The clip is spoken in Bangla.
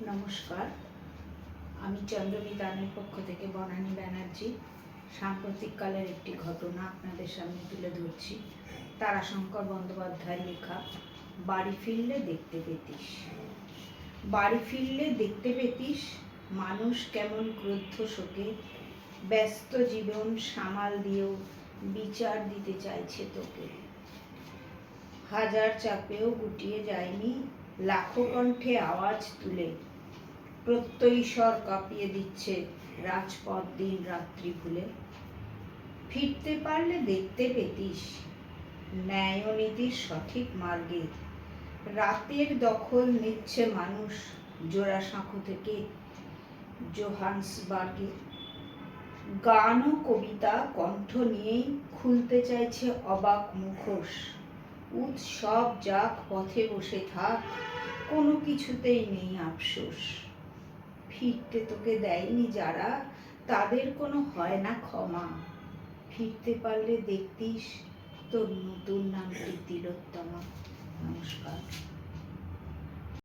নমস্কার, আমি চন্দ্রমিতানের পক্ষ থেকে বনানী ব্যানার্জি সাম্প্রতিককালের একটি ঘটনা আপনাদের সামনে তুলে ধরছি। তারাশঙ্কর বন্দ্যোপাধ্যায় লেখা বাড়ি ফিরলে দেখতে পেতিস। বাড়ি ফিরলে দেখতে পেতিস মানুষ কেমন ক্রুদ্ধ শোকে ব্যস্ত জীবন সামাল দিয়েও বিচার দিতে চাইছে তোকে। হাজার চাপেও গুটিয়ে যায়নি লাখো কণ্ঠে আওয়াজ তুলে, প্রত্যয়ী স্বর কাঁপিয়ে দিচ্ছে রাজপথ দিন রাত্রি ভুলে। ফিরতে পারলে দেখতে পেতিস ন্যায় ও নীতির সঠিক মার্গে রাতের দখল নিচ্ছে মানুষ জোড়াসাঁকো থেকে জোহান্সবার্গে। গান ও কবিতা কণ্ঠ নিয়েই খুলতে চাইছে অবাক মুখোশ। উৎসব যাক, পথে বসে থাক, কোনো কিছুতেই নেই আফসোস। ফিরতে তোকে দেয়নি যারা, তাদের কোনো হয় না ক্ষমা। ফিরতে পারলে দেখতিস তোর নতুন নামটি তিলোত্তমা। নমস্কার।